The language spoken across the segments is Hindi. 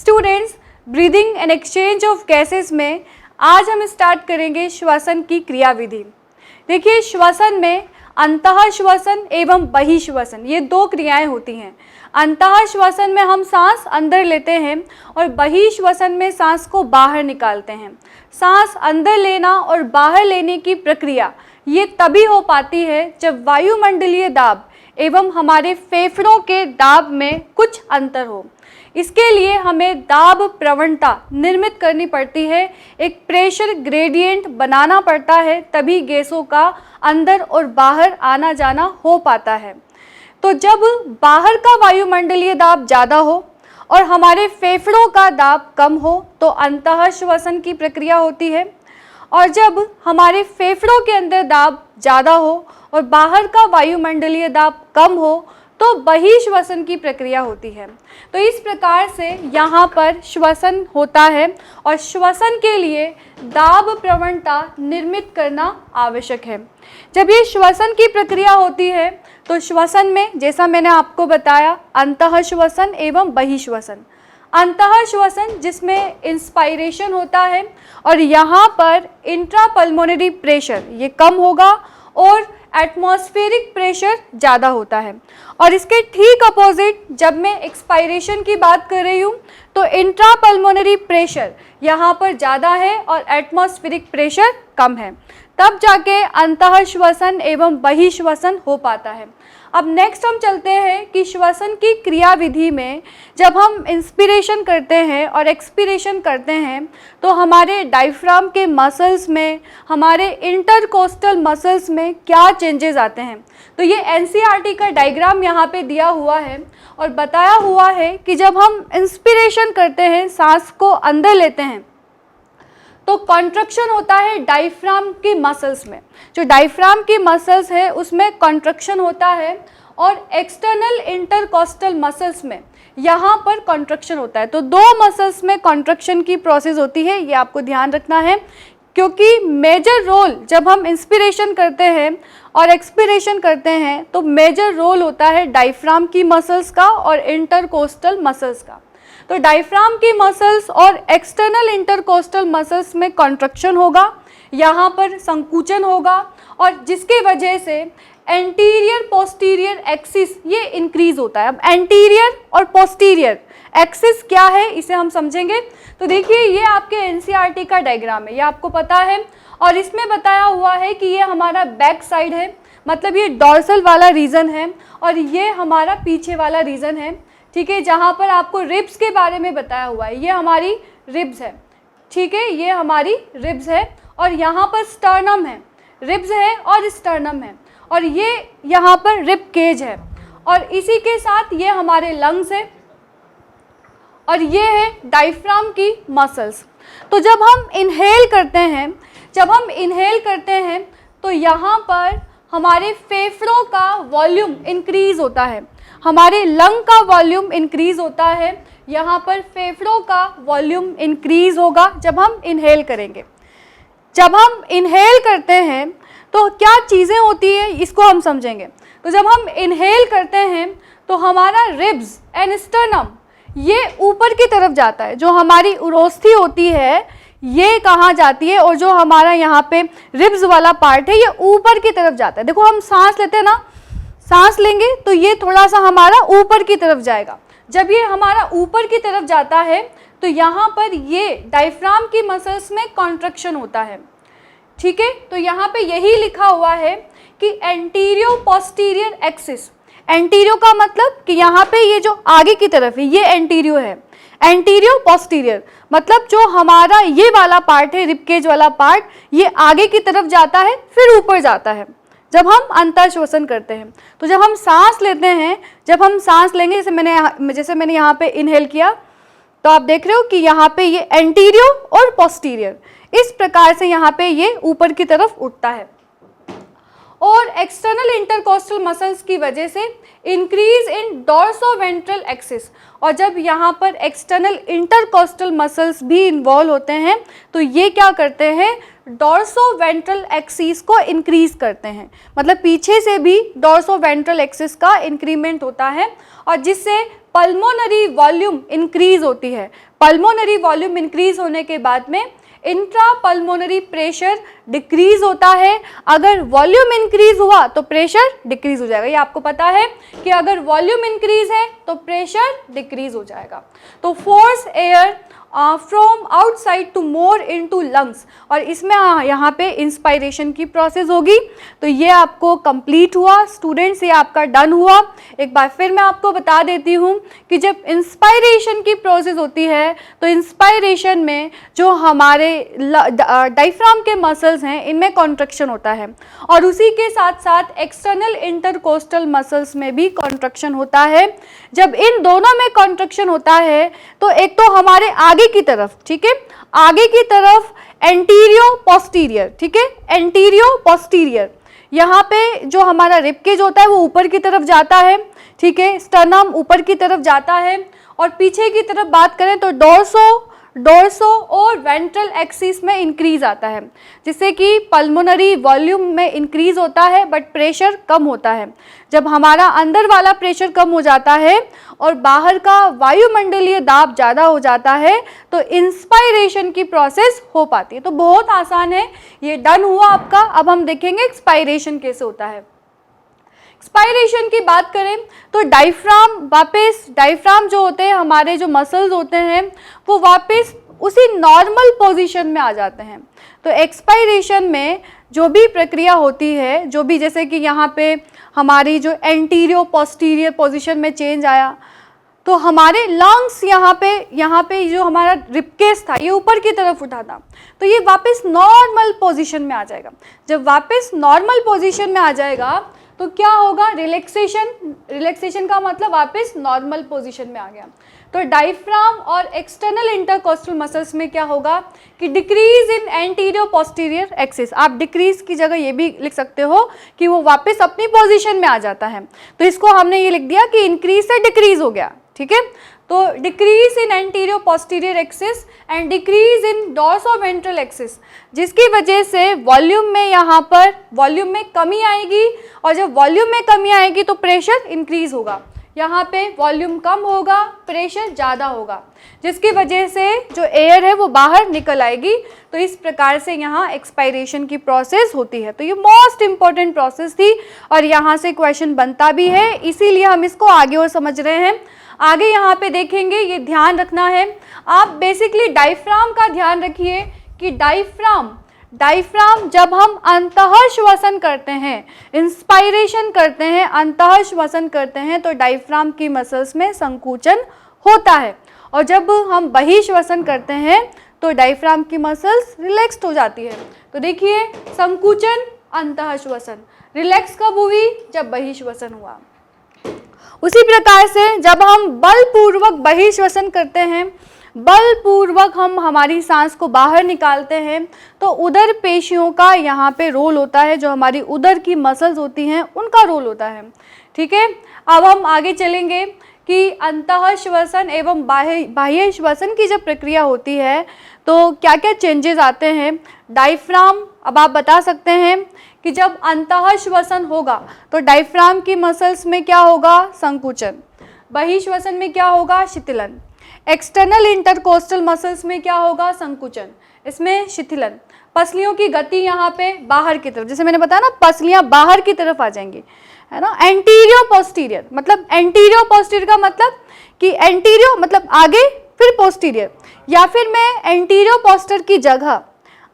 Students, breathing and exchange of gases में आज हम स्टार्ट करेंगे श्वसन की क्रियाविधि। देखिए, श्वसन में अंतः श्वसन एवं बहिश्वसन ये दो क्रियाएं होती हैं। अंतः श्वसन में हम सांस अंदर लेते हैं और बहिश्वसन में सांस को बाहर निकालते हैं। सांस अंदर लेना और बाहर लेने की प्रक्रिया ये तभी हो पाती है जब वायुमंडलीय दाब एवं हमारे फेफड़ों के दाब में कुछ अंतर हो। इसके लिए हमें दाब प्रवणता निर्मित करनी पड़ती है, एक प्रेशर ग्रेडियंट बनाना पड़ता है, तभी गैसों का अंदर और बाहर आना जाना हो पाता है। तो जब बाहर का वायुमंडलीय दाब ज़्यादा हो और हमारे फेफड़ों का दाब कम हो तो अंतः श्वसन की प्रक्रिया होती है, और जब हमारे फेफड़ों के अंदर दाब ज़्यादा हो और बाहर का वायुमंडलीय दाब कम हो तो बहिश्वसन की प्रक्रिया होती है। तो इस प्रकार से यहाँ पर श्वसन होता है और श्वसन के लिए दाब प्रवणता निर्मित करना आवश्यक है। जब ये श्वसन की प्रक्रिया होती है तो श्वसन में, जैसा मैंने आपको बताया, अंतः श्वसन एवं बहिश्वसन। अंतः श्वसन जिसमें इंस्पायरेशन होता है और यहाँ पर इंट्रापल्मोनरी प्रेशर ये कम होगा और एटमॉस्फेरिक प्रेशर ज़्यादा होता है। और इसके ठीक अपोजिट जब मैं एक्सपायरेशन की बात कर रही हूँ तो इंट्रापल्मोनरी प्रेशर यहाँ पर ज़्यादा है और एटमॉस्फेरिक प्रेशर कम है, तब जाके अंतः श्वसन एवं बहिश्वसन हो पाता है। अब नेक्स्ट हम चलते हैं कि श्वसन की क्रियाविधि में जब हम इंस्पिरेशन करते हैं और एक्सपिरेशन करते हैं तो हमारे डायफ्राम के मसल्स में, हमारे इंटरकोस्टल मसल्स में क्या चेंजेस आते हैं। तो ये एनसीईआरटी का डायग्राम यहाँ पे दिया हुआ है और बताया हुआ है कि जब हम इंस्पिरेशन करते हैं, सांस को अंदर लेते हैं, तो कॉन्ट्रक्शन होता है डायफ्राम के मसल्स में। जो डायफ्राम की मसल्स है उसमें कॉन्ट्रक्शन होता है और एक्सटर्नल इंटरकोस्टल मसल्स में यहाँ पर कॉन्ट्रक्शन होता है। तो दो मसल्स में कॉन्ट्रक्शन की प्रोसेस होती है, ये आपको ध्यान रखना है, क्योंकि मेजर रोल जब हम इंस्पिरेशन करते हैं और एक्सपिरेशन करते हैं तो मेजर रोल होता है डायफ्राम की मसल्स का और इंटरकोस्टल मसल्स का। तो डायफ्राम की मसल्स और एक्सटर्नल इंटरकोस्टल मसल्स में कॉन्ट्रक्शन होगा, यहाँ पर संकुचन होगा और जिसके वजह से एंटीरियर पोस्टीरियर एक्सिस ये इंक्रीज होता है। अब एंटीरियर और पोस्टीरियर एक्सिस क्या है इसे हम समझेंगे। तो देखिए, ये आपके एनसीईआरटी का डायग्राम है, ये आपको पता है, और इसमें बताया हुआ है कि ये हमारा बैक साइड है, मतलब ये डॉर्सल वाला रीजन है और ये हमारा पीछे वाला रीजन है, ठीक है, जहाँ पर आपको रिब्स के बारे में बताया हुआ है। ये हमारी रिब्स है, ठीक है, ये हमारी रिब्स है और यहाँ पर स्टर्नम है, रिब्स है और स्टर्नम है, और ये यहाँ पर रिब केज है, और इसी के साथ ये हमारे लंग्स है और ये है डायफ्राम की मसल्स। तो जब हम इनहेल करते हैं तो यहाँ पर हमारे फेफड़ों का वॉल्यूम इंक्रीज होता है, हमारे लंग का वॉल्यूम इंक्रीज होता है, यहाँ पर फेफड़ों का वॉल्यूम इंक्रीज होगा जब हम इनहेल करेंगे। जब हम इनहेल करते हैं तो क्या चीज़ें होती है इसको हम समझेंगे। तो जब हम इनहेल करते हैं तो हमारा रिब्स एंड स्टर्नम ये ऊपर की तरफ जाता है, जो हमारी उरोस्थी होती है ये कहाँ जाती है, और जो हमारा यहाँ पे रिब्स वाला पार्ट है ये ऊपर की तरफ जाता है। देखो, हम सांस लेते हैं ना, सांस लेंगे तो ये थोड़ा सा हमारा ऊपर की तरफ जाएगा। जब ये हमारा ऊपर की तरफ जाता है तो यहाँ पर ये डायफ्राम की मसल्स में कॉन्ट्रक्शन होता है, ठीक है। तो यहाँ पे यही लिखा हुआ है कि एंटीरियो पोस्टीरियर एक्सिस। एंटीरियो का मतलब कि यहाँ पे ये जो आगे की तरफ है ये एंटीरियो है, एंटीरियो पोस्टीरियर मतलब जो हमारा ये वाला पार्ट है, रिबकेज वाला पार्ट, ये आगे की तरफ जाता है फिर ऊपर जाता है जब हम अंतः श्वसन करते हैं। तो जब हम सांस लेते हैं, जब हम सांस लेंगे, जैसे मैंने यहाँ पे इनहेल किया तो आप देख रहे हो कि यहाँ पे ये एंटीरियो और पोस्टीरियर इस प्रकार से यहाँ पे ये ऊपर की तरफ उठता है, और एक्सटर्नल इंटरकोस्टल मसल्स की वजह से इंक्रीज इन डॉर्सोवेंट्रल एक्सिस। और जब यहाँ पर एक्सटर्नल इंटरकोस्टल मसल्स भी इन्वॉल्व होते हैं तो ये क्या करते हैं, डॉर्सोवेंट्रल एक्सिस को इंक्रीज करते हैं, मतलब पीछे से भी डॉर्सोवेंट्रल एक्सिस का इंक्रीमेंट होता है और जिससे पल्मोनरी वॉल्यूम इंक्रीज होती है। पल्मोनरी वॉल्यूम इंक्रीज होने के बाद में इंट्रा पल्मोनरी प्रेशर डिक्रीज होता है। अगर वॉल्यूम इंक्रीज हुआ तो प्रेशर डिक्रीज हो जाएगा। ये आपको पता है कि अगर वॉल्यूम इंक्रीज है तो प्रेशर डिक्रीज हो जाएगा। तो force air from outside to more into lungs, और इसमें यहाँ पे इंस्पायरेशन की प्रोसेस होगी। तो ये आपको कंप्लीट हुआ स्टूडेंट्स, ये आपका डन हुआ। एक बार फिर मैं आपको बता देती हूँ कि जब इंस्पायरेशन की प्रोसेस होती है तो इंस्पायरेशन में जो हमारे डायफ्राम के मसल्स हैं इनमें कॉन्ट्रैक्शन होता है और उसी के साथ साथ एक्सटर्नल इंटरकोस्टल मसल्स में भी कॉन्ट्रैक्शन होता है। जब इन दोनों में कॉन्ट्रैक्शन होता है तो एक तो हमारे आगे की तरफ, ठीक है, आगे की तरफ एंटीरियो पोस्टीरियर, ठीक है, एंटीरियो पोस्टीरियर, यहाँ पे जो हमारा रिबकेज होता है वो ऊपर की तरफ जाता है, ठीक है, स्टर्नम ऊपर की तरफ जाता है और पीछे की तरफ बात करें तो डोर्सो और वेंट्रल एक्सिस में इंक्रीज आता है, जिससे कि पल्मोनरी वॉल्यूम में इंक्रीज होता है बट प्रेशर कम होता है। जब हमारा अंदर वाला प्रेशर कम हो जाता है और बाहर का वायुमंडलीय दाब ज़्यादा हो जाता है तो इंस्पायरेशन की प्रोसेस हो पाती है। तो बहुत आसान है, ये डन हुआ आपका। अब हम देखेंगे एक्सपायरेशन कैसे होता है। एक्सपायरेशन की बात करें तो डायफ्राम जो होते हैं, हमारे जो मसल्स होते हैं वो वापस उसी नॉर्मल पोजीशन में आ जाते हैं। तो एक्सपायरेशन में जो भी प्रक्रिया होती है, जो भी जैसे कि यहाँ पे हमारी जो एंटीरियो पोस्टीरियर पोजीशन में चेंज आया तो हमारे लंग्स यहाँ पे जो हमारा रिबकेज था ये ऊपर की तरफ उठा था तो ये वापस नॉर्मल पोजीशन में आ जाएगा। जब वापस नॉर्मल पोजीशन में आ जाएगा तो क्या होगा, रिलैक्सेशन का मतलब वापस नॉर्मल पोजीशन में आ गया। तो डायफ्राम और एक्सटर्नल इंटरकोस्टल मसल्स में क्या होगा कि decrease in anterior posterior axis, आप डिक्रीज की जगह ये भी लिख सकते हो कि वो वापस अपनी पोजीशन में आ जाता है। तो इसको हमने ये लिख दिया कि इंक्रीज से डिक्रीज हो गया, ठीक है। तो decrease in anterior posterior axis and decrease in dorsoventral axis, जिसकी वजह से वॉल्यूम में यहाँ पर वॉल्यूम में कमी आएगी और जब वॉल्यूम में कमी आएगी तो प्रेशर इंक्रीज होगा। यहाँ पे वॉल्यूम कम होगा, प्रेशर ज़्यादा होगा, जिसकी वजह से जो एयर है वो बाहर निकल आएगी। तो इस प्रकार से यहाँ एक्सपायरेशन की प्रोसेस होती है। तो ये मोस्ट इम्पॉर्टेंट प्रोसेस थी और यहाँ से क्वेश्चन बनता भी है, इसीलिए हम इसको आगे और समझ रहे हैं। आगे यहाँ पे देखेंगे, ये ध्यान रखना है आप बेसिकली डायफ्राम का ध्यान रखिए कि डायफ्राम जब हम अंतः श्वसन करते हैं, इंस्पायरेशन करते हैं, अंतः श्वसन करते हैं तो डायफ्राम की मसल्स में संकुचन होता है और जब हम बहिश्वसन करते हैं तो डायफ्राम की मसल्स रिलैक्स्ड हो जाती है। तो देखिए संकुचन, अंतः श्वसन, रिलैक्स कब हुई, जब बहिश्वसन हुआ। उसी प्रकार से जब हम बलपूर्वक बहिश्वसन करते हैं, बलपूर्वक हम हमारी सांस को बाहर निकालते हैं तो उदर पेशियों का यहाँ पे रोल होता है, जो हमारी उदर की मसल्स होती हैं उनका रोल होता है, ठीक है। अब हम आगे चलेंगे कि अंतः श्वसन एवं बाह्य श्वसन की जब प्रक्रिया होती है तो क्या क्या चेंजेस आते हैं। डायफ्राम, अब आप बता सकते हैं कि जब अंतः श्वसन होगा तो डायफ्राम की मसल्स में क्या होगा, संकुचन, बहिश्वसन में क्या होगा, शिथिलन, एक्सटर्नल इंटरकोस्टल मसल्स में क्या होगा, संकुचन, इसमें शिथिलन, पसलियों की गति यहाँ पे बाहर की तरफ, जैसे मैंने बताया ना पसलियाँ बाहर की तरफ आ जाएंगी, है ना। एंटीरियो पोस्टीरियर, मतलब एंटीरियो पोस्टीरियर का मतलब कि एंटीरियो मतलब आगे फिर पोस्टीरियर, या फिर मैं एंटीरियो पोस्टर की जगह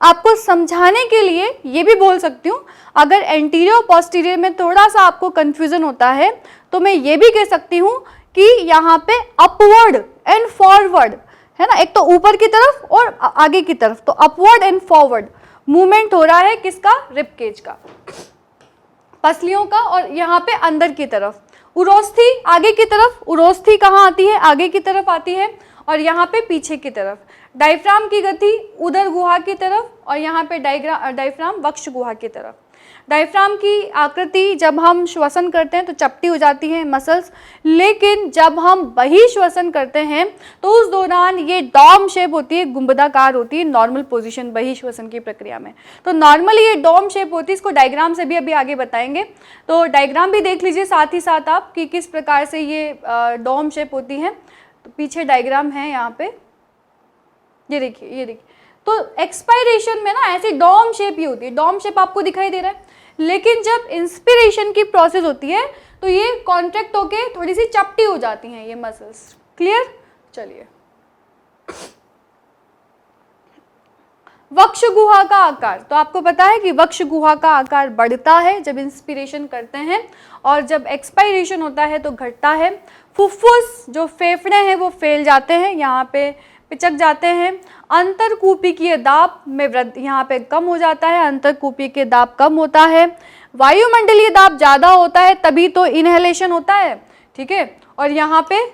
आपको समझाने के लिए ये भी बोल सकती हूँ। अगर एंटीरियो पोस्टीरियर में थोड़ा सा आपको कंफ्यूजन होता है तो मैं ये भी कह सकती हूँ कि यहाँ पे अपवर्ड एंड फॉरवर्ड, है ना, एक तो ऊपर की तरफ और आगे की तरफ, तो अपवर्ड एंड फॉरवर्ड मूवमेंट हो रहा है किसका, रिबकेज का, पसलियों का, और यहाँ पे अंदर की तरफ उरोस्थी आगे की तरफ, उरोस्थी कहाँ आती है, आगे की तरफ आती है, और यहाँ पे पीछे की तरफ। डायफ्राम की गति उदर गुहा की तरफ और यहाँ पे डायफ्राम वक्ष गुहा की तरफ। डायफ्राम की आकृति जब हम श्वसन करते हैं तो चपटी हो जाती है मसल्स, लेकिन जब हम बहिश्वसन करते हैं तो उस दौरान ये डॉम शेप होती है, गुंबदाकार होती है नॉर्मल पोजीशन बहिश्वसन की प्रक्रिया में। तो नॉर्मली ये डॉम शेप होती है, इसको डायग्राम से भी अभी आगे बताएंगे। तो डायग्राम भी देख लीजिए साथ ही साथ आप कि किस प्रकार से ये डॉम शेप होती है। तो पीछे डायग्राम है यहाँ पे, ये देखिए, ये देखिए। तो एक्सपायरेशन में ना ऐसी डॉम शेप ही होती है, डॉम शेप आपको दिखाई दे रहा है, लेकिन जब इंस्पिरेशन की प्रोसेस होती है तो ये कॉन्ट्रैक्ट होके थोड़ी सी चपटी हो जाती हैं ये मसल्स। क्लियर? चलिए, वक्ष गुहा का आकार, तो आपको पता है कि वक्ष गुहा का आकार बढ़ता है जब इंस्पिरेशन करते हैं और जब एक्सपायरेशन होता है तो घटता है। फुफ्फुस जो फेफड़े हैं वो फैल जाते हैं, यहाँ पे पिचक जाते हैं। अंतरकूपीकीय दाब में वृद्धि यहाँ पे कम हो जाता है, अंतरकूपीकीय दाब कम होता है। वायुमंडलीय दाब ज़्यादा होता है तभी तो इनहेलेशन होता है, ठीक है, और यहाँ पे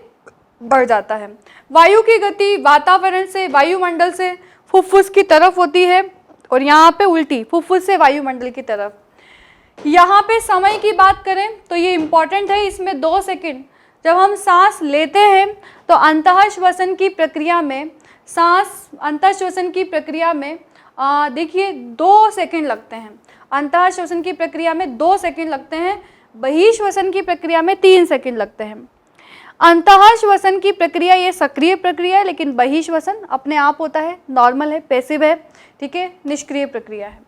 बढ़ जाता है। वायु की गति वातावरण से, वायुमंडल से फुफ्फुस की तरफ होती है और यहाँ पे उल्टी, फुफ्फुस से वायुमंडल की तरफ। यहाँ पे समय की बात करें तो ये इम्पॉर्टेंट है, इसमें 2 सेकंड जब हम सांस लेते हैं तो अंतःश्वसन की प्रक्रिया में, अंतःश्वसन की प्रक्रिया में देखिए 2 सेकंड लगते हैं। अंतःश्वसन की प्रक्रिया में 2 सेकंड लगते हैं, बहिश्वसन की प्रक्रिया में 3 सेकंड लगते हैं। अंतःश्वसन की प्रक्रिया ये सक्रिय प्रक्रिया है, लेकिन बहिश्वसन अपने आप होता है, नॉर्मल है, पैसिव है, ठीक है, निष्क्रिय प्रक्रिया है।